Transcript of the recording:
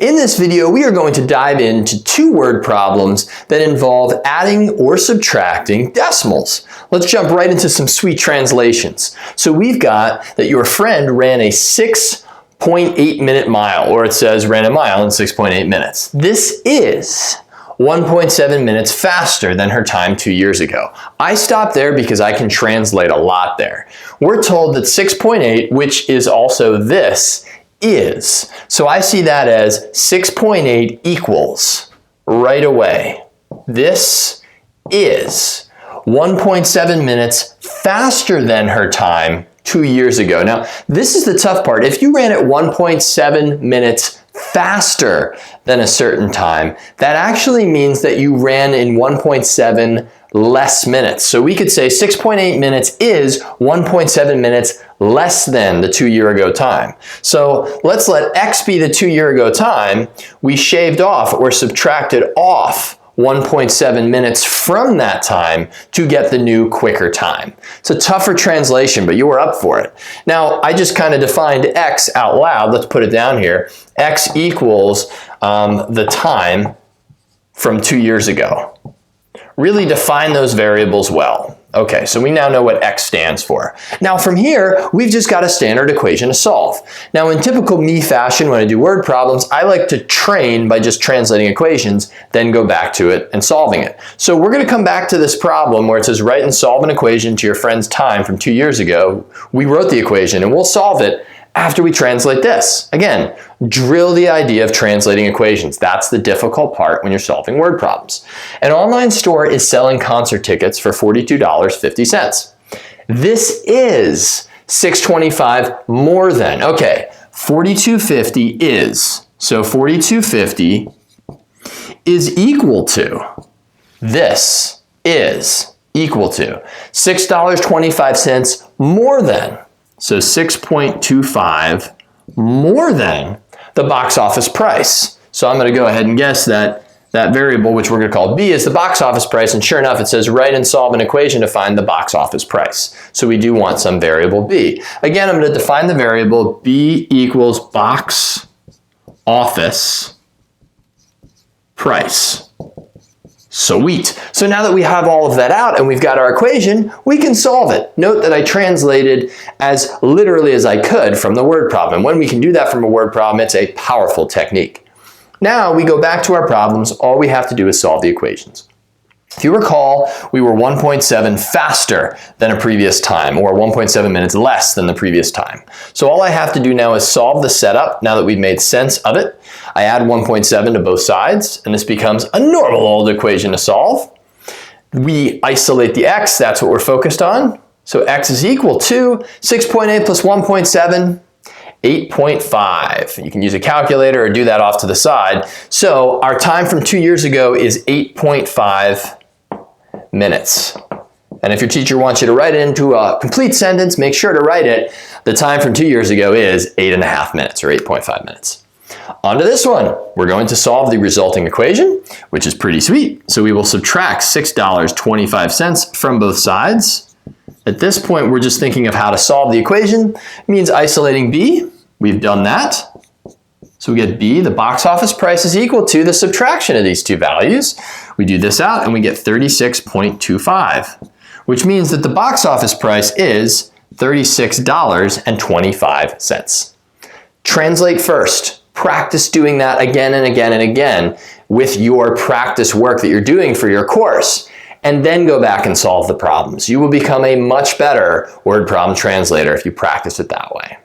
In this video, we are going to dive into two word problems that involve adding or subtracting decimals. Let's jump right into some sweet translations. So we've got that your friend ran a 6.8 minute mile, or it says ran a mile in 6.8 minutes. This is 1.7 minutes faster than her time 2 years ago. I stopped there because I can translate a lot there. We're told that 6.8, which is also this, is. So I see that as 6.8 equals right away. This is 1.7 minutes faster than her time 2 years ago. Now, this is the tough part. If you ran at 1.7 minutes faster than a certain time, that actually means that you ran in 1.7 less minutes. So we could say 6.8 minutes is 1.7 minutes less than the 2 year ago time. So let's let X be the 2 year ago time. We shaved off or subtracted off 1.7 minutes from that time to get the new quicker time. It's a tougher translation, but you were up for it. Now, I just kind of defined X out loud. Let's put it down here. X equals the time from 2 years ago. Really define those variables well. Okay, so we now know what X stands for. Now from here, we've just got a standard equation to solve. Now in typical me fashion, when I do word problems, I like to train by just translating equations, then go back to it and solving it. So we're gonna come back to this problem where it says write and solve an equation to your friend's time from 2 years ago. We wrote the equation and we'll solve it after we translate this. Again, drill the idea of translating equations. That's the difficult part when you're solving word problems. An online store is selling concert tickets for $42.50. This is $6.25 more than. Okay, $42.50 is. So $42.50 is equal to. This is equal to $6.25 more than. So 6.25 more than the box office price. So I'm going to go ahead and guess that that variable, which we're going to call B, is the box office price. And sure enough, it says write and solve an equation to find the box office price. So we do want some variable B. Again, I'm going to define the variable B equals box office price. Sweet. So now that we have all of that out and we've got our equation, we can solve it. Note that I translated as literally as I could from the word problem. And when we can do that from a word problem, it's a powerful technique. Now we go back to our problems. All we have to do is solve the equations. If you recall, we were 1.7 faster than a previous time, or 1.7 minutes less than the previous time. So all I have to do now is solve the setup. Now that we've made sense of it, I add 1.7 to both sides, and this becomes a normal old equation to solve. We isolate the X, that's what we're focused on. So X is equal to 6.8 plus 1.7, 8.5. You can use a calculator or do that off to the side. So our time from 2 years ago is 8.5 minutes. And if your teacher wants you to write it into a complete sentence, make sure to write it. The time from 2 years ago is 8.5 minutes or 8.5 minutes. On to this one. We're going to solve the resulting equation, which is pretty sweet. So we will subtract $6.25 from both sides. At this point, we're just thinking of how to solve the equation. It means isolating B. We've done that. So we get B, the box office price, is equal to the subtraction of these two values. We do this out and we get 36.25, which means that the box office price is $36.25. Translate first. Practice doing that again and again and again with your practice work that you're doing for your course, and then go back and solve the problems. You will become a much better word problem translator if you practice it that way.